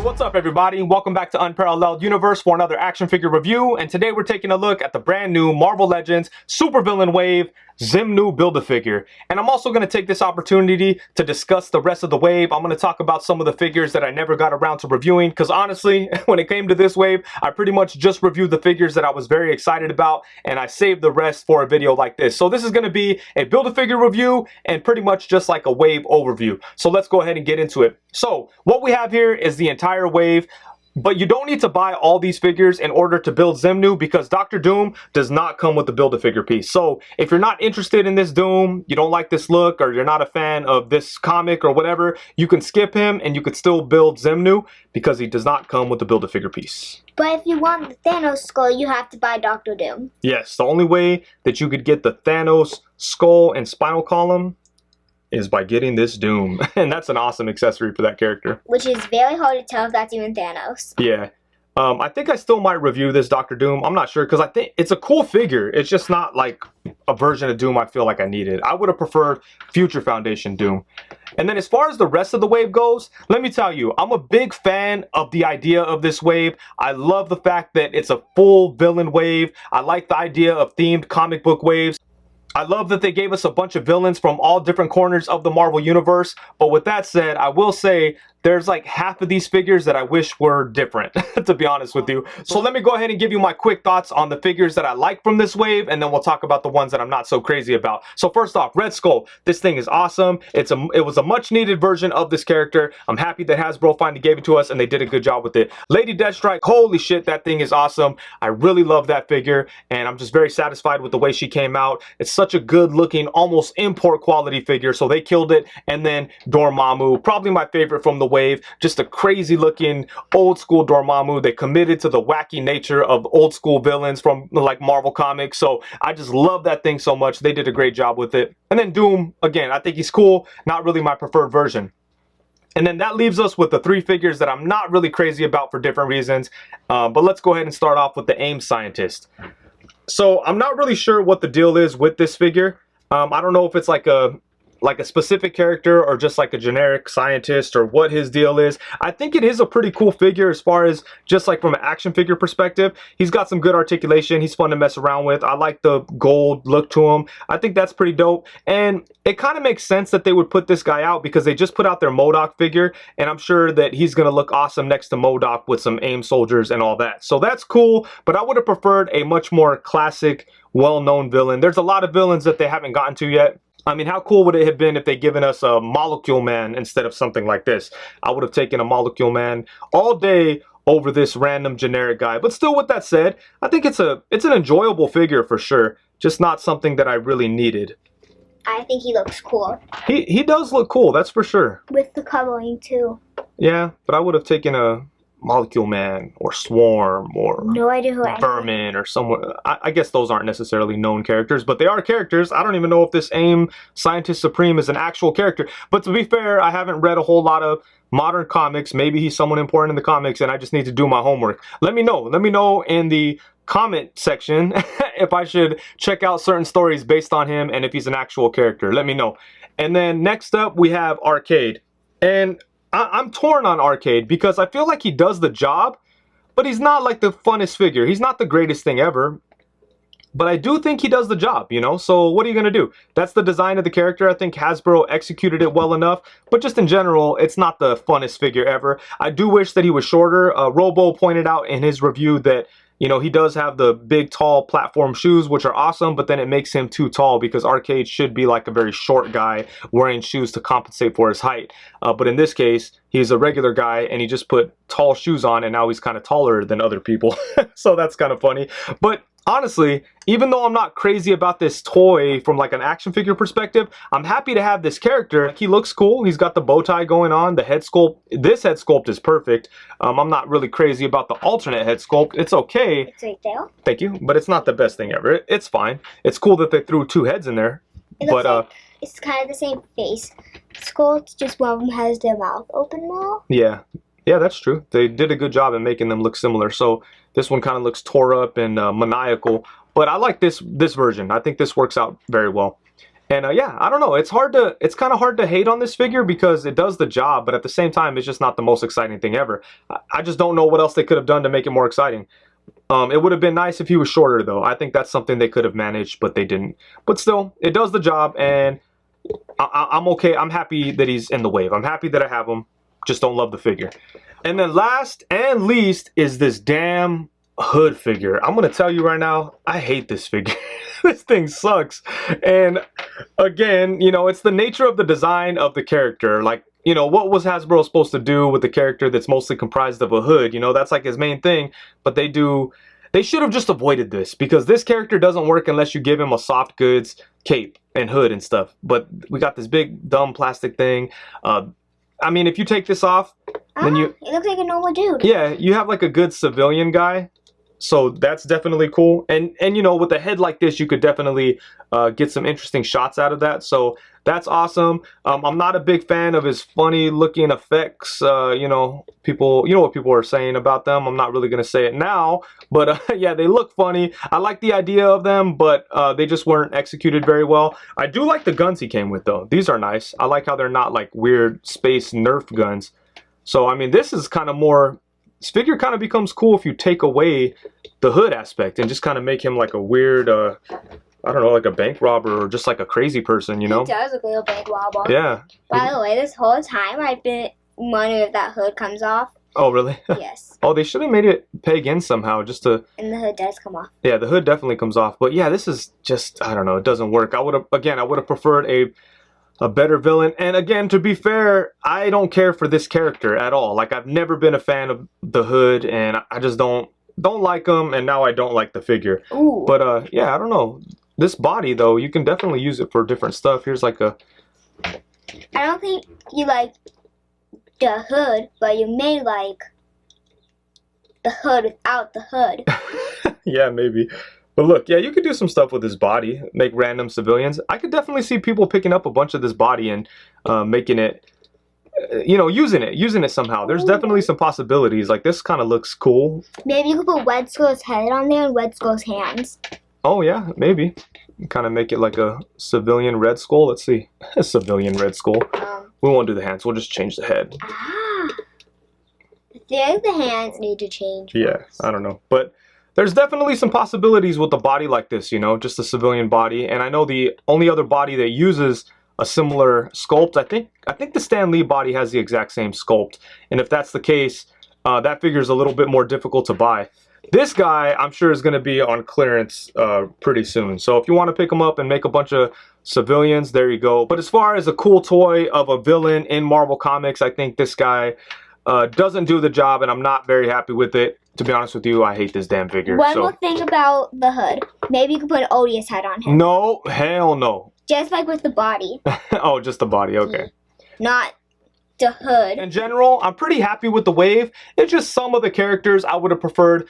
What's up everybody? Welcome back to Unparalleled Universe for another action figure review, and today we're taking a look at the brand new Marvel Legends Supervillain Wave Xemnu Build-A-Figure. And I'm also going to take this opportunity to discuss the rest of the wave. I'm going to talk about some of the figures that I never got around to reviewing, because honestly, when it came to this wave, I pretty much just reviewed the figures that I was very excited about, and I saved the rest for a video like this. So this is going to be a Build-A-Figure review and pretty much just like a wave overview. So let's go ahead and get into it. So what we have here is the entire wave. But you don't need to buy all these figures in order to build Xemnu, because Dr. Doom does not come with the Build-A-Figure piece. So if you're not interested in this Doom, you don't like this look, or you're not a fan of this comic or whatever, you can skip him and you could still build Xemnu because he does not come with the Build-A-Figure piece. But if you want the Thanos skull, you have to buy Dr. Doom. Yes, the only way that you could get the Thanos skull and spinal column is by getting this Doom. And that's an awesome accessory for that character. Which is very hard to tell if that's even Thanos. Yeah. I think I still might review this Dr. Doom. I'm not sure, because I think it's a cool figure. It's just not like a version of Doom I feel like I needed. I would have preferred Future Foundation Doom. And then as far as the rest of the wave goes, let me tell you, I'm a big fan of the idea of this wave. I love the fact that it's a full villain wave. I like the idea of themed comic book waves. I love that they gave us a bunch of villains from all different corners of the Marvel Universe. But with that said, I will say there's like half of these figures that I wish were different, to be honest with you. So let me go ahead and give you my quick thoughts on the figures that I like from this wave, and then we'll talk about the ones that I'm not so crazy about. So first off, Red Skull. This thing is awesome. It was a much needed version of this character. I'm happy that Hasbro finally gave it to us and they did a good job with it. Lady Deathstrike, holy shit, that thing is awesome. I really love that figure, and I'm just very satisfied with the way she came out. It's such a good looking, almost import quality figure, so they killed it. And then Dormammu, probably my favorite from the wave. Just a crazy looking old school Dormammu. They committed to the wacky nature of old school villains from like Marvel Comics, so I just love that thing so much. They did a great job with it. And then Doom, again, I think he's cool, not really my preferred version. And then that leaves us with the three figures that I'm not really crazy about for different reasons. But let's go ahead and start off with the AIM Scientist. So I'm not really sure what the deal is with this figure. I don't know if it's like a specific character or just like a generic scientist, or what his deal is. I think it is a pretty cool figure as far as just like from an action figure perspective. He's got some good articulation. He's fun to mess around with. I like the gold look to him. I think that's pretty dope. And it kind of makes sense that they would put this guy out, because they just put out their MODOK figure, and I'm sure that he's going to look awesome next to MODOK with some AIM soldiers and all that. So that's cool, but I would have preferred a much more classic, well-known villain. There's a lot of villains that they haven't gotten to yet. I mean, how cool would it have been if they given us a Molecule Man instead of something like this? I would have taken a Molecule Man all day over this random generic guy. But still, with that said, I think it's an enjoyable figure for sure. Just not something that I really needed. I think he looks cool. He does look cool, that's for sure. With the coloring too. Yeah, but I would have taken a Molecule Man or Swarm or no idea who Vermin or someone. I guess those aren't necessarily known characters, but they are characters. I don't even know if this AIM Scientist Supreme is an actual character. But to be fair, I haven't read a whole lot of modern comics. Maybe he's someone important in the comics and I just need to do my homework. Let me know. Let me know in the comment section if I should check out certain stories based on him and if he's an actual character. Let me know. And then next up we have Arcade. And I'm torn on Arcade because I feel like he does the job, but he's not like the funnest figure. He's not the greatest thing ever, but I do think he does the job, you know? So what are you going to do? That's the design of the character. I think Hasbro executed it well enough, but just in general, it's not the funnest figure ever. I do wish that he was shorter. Robo pointed out in his review that, you know, he does have the big, tall platform shoes, which are awesome, but then it makes him too tall because Arcade should be like a very short guy wearing shoes to compensate for his height. But in this case, he's a regular guy and he just put tall shoes on and now he's kind of taller than other people. So that's kind of funny. But honestly, even though I'm not crazy about this toy from like an action figure perspective, I'm happy to have this character. He looks cool. He's got the bow tie going on. The head sculpt, this head sculpt is perfect. I'm not really crazy about the alternate head sculpt. It's okay. It's right there. Thank you. But it's not the best thing ever. It's fine. It's cool that they threw two heads in there. But like it's kind of the same face sculpt, just one of them has their mouth open more. Yeah. Yeah, that's true. They did a good job in making them look similar. So this one kind of looks tore up and maniacal. But I like this version. I think this works out very well. And yeah, I don't know. It's kind of hard to hate on this figure because it does the job, but at the same time, it's just not the most exciting thing ever. I just don't know what else they could have done to make it more exciting. It would have been nice if he was shorter, though. I think that's something they could have managed, but they didn't. But still, it does the job, and I'm okay. I'm happy that he's in the wave. I'm happy that I have him. Just don't love the figure. And then last and least is this damn hood figure. I'm gonna tell you right now, I hate this figure. This thing sucks. And again, you know, it's the nature of the design of the character. Like, you know, what was Hasbro supposed to do with the character that's mostly comprised of a hood? You know, that's like his main thing. But they should have just avoided this, because this character doesn't work unless you give him a soft goods cape and hood and stuff. But we got this big dumb plastic thing. I mean, if you take this off, then it looks like a normal dude. Yeah, you have like a good civilian guy. So that's definitely cool. And you know, with a head like this, you could definitely get some interesting shots out of that. So that's awesome. I'm not a big fan of his funny looking effects. You know what people are saying about them. I'm not really going to say it now, but yeah, they look funny. I like the idea of them, but they just weren't executed very well. I do like the guns he came with, though. These are nice. I like how they're not like weird space Nerf guns. So I mean, this is kind of more... This figure kind of becomes cool if you take away the hood aspect and just kind of make him like a weird, I don't know, like a bank robber or just like a crazy person, you know? He does look like a bank robber. Yeah. By the way, this whole time I've been wondering if that hood comes off. Oh, really? Yes. Oh, they should have made it peg in somehow just to... And the hood does come off. Yeah, the hood definitely comes off. But yeah, this is just, I don't know, it doesn't work. I would have preferred a better villain. And again, to be fair, I don't care for this character at all. Like, I've never been a fan of the hood, and I just don't like him, and now I don't like the figure. Ooh. But yeah, I don't know. This body, though, you can definitely use it for different stuff. Here's like a... I don't think you like the hood, but you may like the hood without the hood. Yeah, maybe. But look, yeah, you could do some stuff with his body, make random civilians. I could definitely see people picking up a bunch of this body and making it, you know, using it somehow. There's definitely some possibilities. Like, this kind of looks cool. Maybe you could put Red Skull's head on there and Red Skull's hands. Oh, yeah, maybe. Kind of make it like a civilian Red Skull. Let's see. A civilian Red Skull. We won't do the hands. We'll just change the head. I think the hands need to change. Yeah, I don't know. But... there's definitely some possibilities with a body like this, you know, just a civilian body. And I know the only other body that uses a similar sculpt, I think the Stan Lee body has the exact same sculpt. And if that's the case, that figure is a little bit more difficult to buy. This guy, I'm sure, is going to be on clearance pretty soon. So if you want to pick him up and make a bunch of civilians, there you go. But as far as a cool toy of a villain in Marvel Comics, I think this guy doesn't do the job, and I'm not very happy with it. To be honest with you, I hate this damn figure. One more thing about the hood. Maybe you could put an Odious head on him. No, hell no. Just like with the body. Oh, just the body, okay. Not the hood. In general, I'm pretty happy with the wave. It's just some of the characters I would have preferred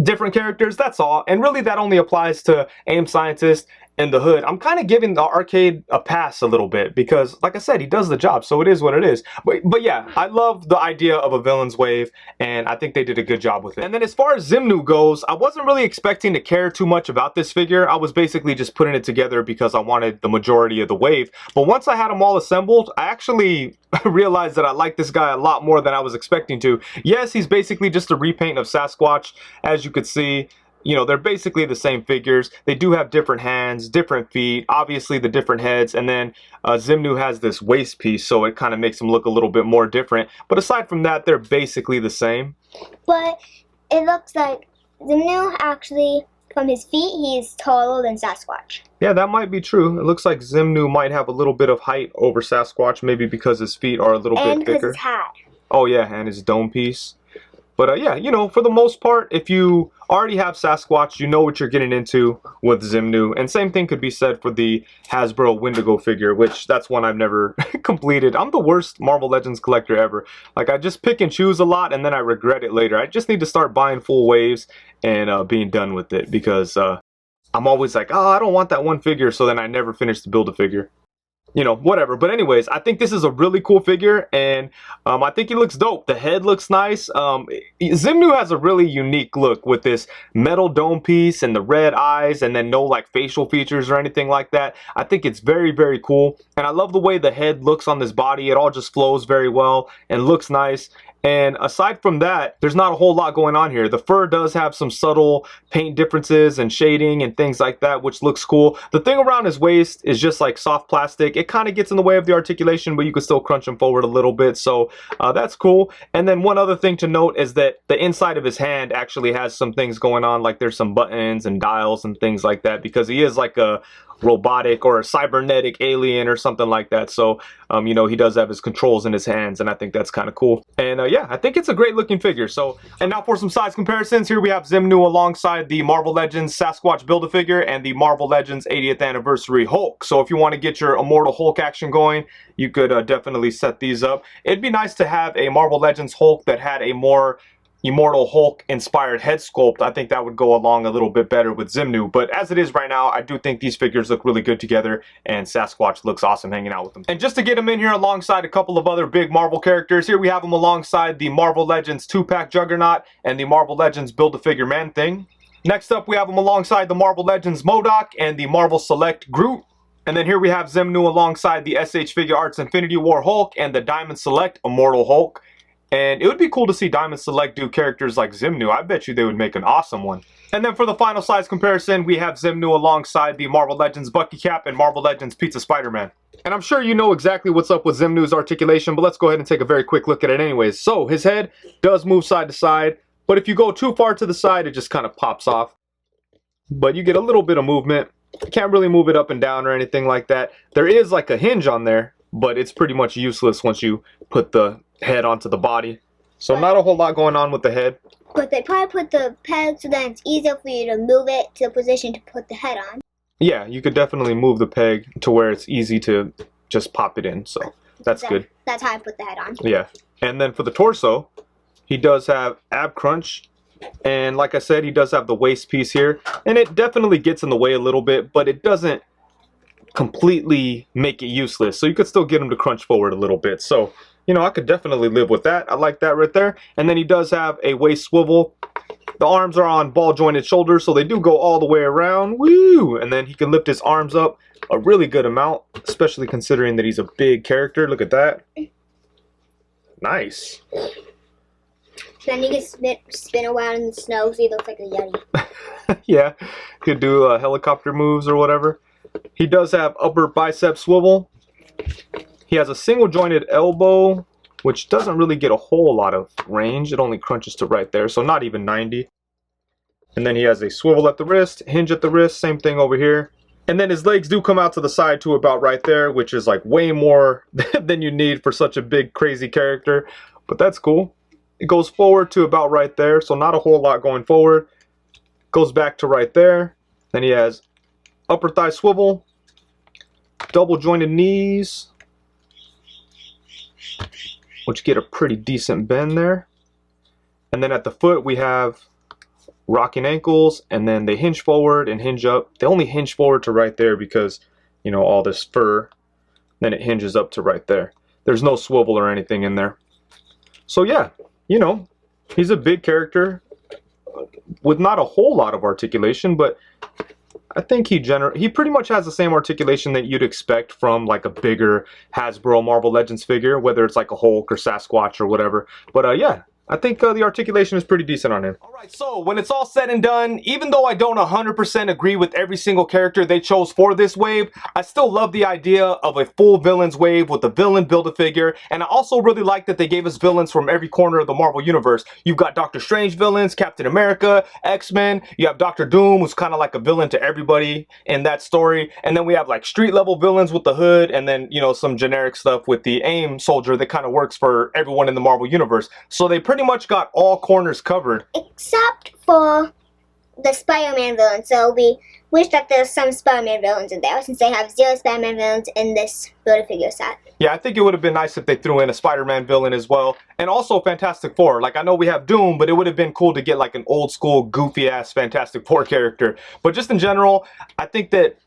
different characters, that's all. And really that only applies to AIM Scientist and the hood. I'm kind of giving the arcade a pass a little bit because, like I said, he does the job, so it is what it is. But yeah, I love the idea of a villain's wave, and I think they did a good job with it. And then as far as Xemnu goes, I wasn't really expecting to care too much about this figure. I was basically just putting it together because I wanted the majority of the wave. But once I had them all assembled, I actually realized that I like this guy a lot more than I was expecting to. Yes, he's basically just a repaint of Sasquatch, as you could see. You know, they're basically the same figures. They do have different hands, different feet, obviously the different heads, and then Xemnu has this waist piece, so it kind of makes them look a little bit more different. But aside from that, they're basically the same. But it looks like Xemnu actually, from his feet, he's taller than Sasquatch. Yeah, that might be true. It looks like Xemnu might have a little bit of height over Sasquatch, maybe because his feet are a little bit thicker. And because his hat. Oh yeah, and his dome piece. But yeah, you know, for the most part, if you already have Sasquatch, you know what you're getting into with Xemnu. And same thing could be said for the Hasbro Wendigo figure, which that's one I've never completed. I'm the worst Marvel Legends collector ever. Like, I just pick and choose a lot, and then I regret it later. I just need to start buying full waves and being done with it, because I'm always like, oh, I don't want that one figure, so then I never finish to build a figure. you know, whatever. But anyways, I think this is a really cool figure, and I think he looks dope. The head looks nice. Xemnu has a really unique look with this metal dome piece and the red eyes, and then no like facial features or anything like that. I think it's very, very cool, and I love the way the head looks on this body. It all just flows very well and looks nice. And aside from that, there's not a whole lot going on here. The fur does have some subtle paint differences and shading and things like that, which looks cool. The thing around his waist is just like soft plastic. It kind of gets in the way of the articulation, but you can still crunch him forward a little bit. So that's cool. And then one other thing to note is that the inside of his hand actually has some things going on, like there's some buttons and dials and things like that, because he is like a robotic or a cybernetic alien or something like that. So you know, he does have his controls in his hands, and I think that's kind of cool. And yeah, I think it's a great looking figure. So, and now for some size comparisons, here we have Xemnu alongside the Marvel Legends Sasquatch Build-A-Figure and the Marvel Legends 80th Anniversary Hulk. So if you want to get your Immortal Hulk action going, you could definitely set these up. It'd be nice to have a Marvel Legends Hulk that had a more Immortal Hulk inspired head sculpt. I think that would go along a little bit better with Xemnu, but as it is right now, I do think these figures look really good together, and Sasquatch looks awesome hanging out with them. And just to get him in here alongside a couple of other big Marvel characters, here we have him alongside the Marvel Legends 2-pack Juggernaut and the Marvel Legends Build-A-Figure Man-Thing. Next up, we have him alongside the Marvel Legends MODOK and the Marvel Select Groot. And then here we have Xemnu alongside the SH Figure Arts Infinity War Hulk and the Diamond Select Immortal Hulk. And it would be cool to see Diamond Select do characters like Xemnu. I bet you they would make an awesome one. And then for the final size comparison, we have Xemnu alongside the Marvel Legends Bucky Cap and Marvel Legends Pizza Spider-Man. And I'm sure you know exactly what's up with Xemnu's articulation, but let's go ahead and take a very quick look at it anyways. So his head does move side to side, but if you go too far to the side, it just kind of pops off. But you get a little bit of movement. You can't really move it up and down or anything like that. There is like a hinge on there, but it's pretty much useless once you put the head onto the body. So not a whole lot going on with the head. But they probably put the peg so that it's easier for you to move it to the position to put the head on. Yeah, you could definitely move the peg to where it's easy to just pop it in. So that's good. That's how I put the head on. Yeah. And then for the torso, he does have ab crunch. And like I said, he does have the waist piece here. And it definitely gets in the way a little bit, but it doesn't completely make it useless. So you could still get him to crunch forward a little bit. So, you know, I could definitely live with that. I like that right there. And then he does have a waist swivel. The arms are on ball jointed shoulders, so they do go all the way around. Woo! And then he can lift his arms up a really good amount, especially considering that he's a big character. Look at that. Nice. Then you can spin around in the snow so he looks like a Yeti. Yeah, could do helicopter moves or whatever. He does have upper bicep swivel. He has a single jointed elbow, which doesn't really get a whole lot of range. It only crunches to right there, so not even 90. And then he has a swivel at the wrist, hinge at the wrist, same thing over here. And then his legs do come out to the side to about right there, which is like way more than you need for such a big, crazy character. But that's cool. It goes forward to about right there, so not a whole lot going forward. Goes back to right there. Then he has upper thigh swivel, double jointed knees, which get a pretty decent bend there. And then at the foot we have rocking ankles, and then they hinge forward and hinge up. They only hinge forward to right there because, you know, all this fur. Then it hinges up to right there. There's no swivel or anything in there. So yeah, you know, he's a big character with not a whole lot of articulation, but I think he pretty much has the same articulation that you'd expect from like a bigger Hasbro Marvel Legends figure, whether it's like a Hulk or Sasquatch or whatever. But yeah, I think the articulation is pretty decent on him. Alright, so when it's all said and done, even though I don't 100% agree with every single character they chose for this wave, I still love the idea of a full villains wave with a villain Build-A-Figure, and I also really like that they gave us villains from every corner of the Marvel Universe. You've got Doctor Strange villains, Captain America, X-Men, you have Doctor Doom, who's kind of like a villain to everybody in that story, and then we have like street level villains with the Hood, and then, you know, some generic stuff with the AIM soldier that kind of works for everyone in the Marvel Universe. So they pretty much got all corners covered. Except for the Spider-Man villain. So we wish that there's some Spider-Man villains in there, since they have 0 Spider-Man villains in this Build-A-Figure set. Yeah, I think it would have been nice if they threw in a Spider-Man villain as well. And also Fantastic Four. Like, I know we have Doom, but it would have been cool to get like an old school goofy ass Fantastic Four character. But just in general, I think that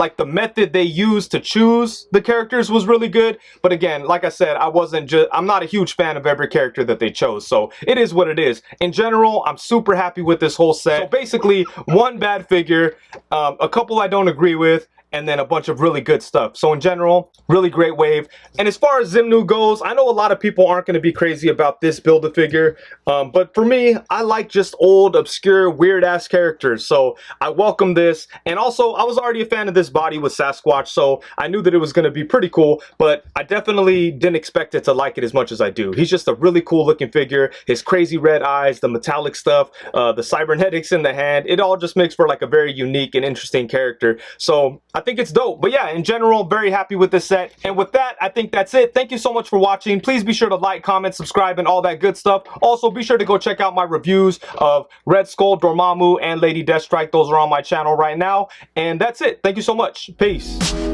like the method they used to choose the characters was really good. But again, like I said, I'm not a huge fan of every character that they chose. So it is what it is. In general, I'm super happy with this whole set. So basically, one bad figure, a couple I don't agree with, and then a bunch of really good stuff. So in general, really great wave. And as far as Xemnu goes, I know a lot of people aren't going to be crazy about this Build-A-Figure, but for me, I like just old, obscure, weird-ass characters, so I welcome this. And also, I was already a fan of this body with Sasquatch, so I knew that it was going to be pretty cool, but I definitely didn't expect it to like it as much as I do. He's just a really cool-looking figure. His crazy red eyes, the metallic stuff, the cybernetics in the hand, it all just makes for like a very unique and interesting character. So I think it's dope. But yeah, in general, very happy with this set. And with that, I think that's it. Thank you so much for watching. Please be sure to like, comment, subscribe, and all that good stuff. Also, be sure to go check out my reviews of Red Skull, Dormammu, and Lady Deathstrike. Those are on my channel right now. And that's it. Thank you so much. Peace.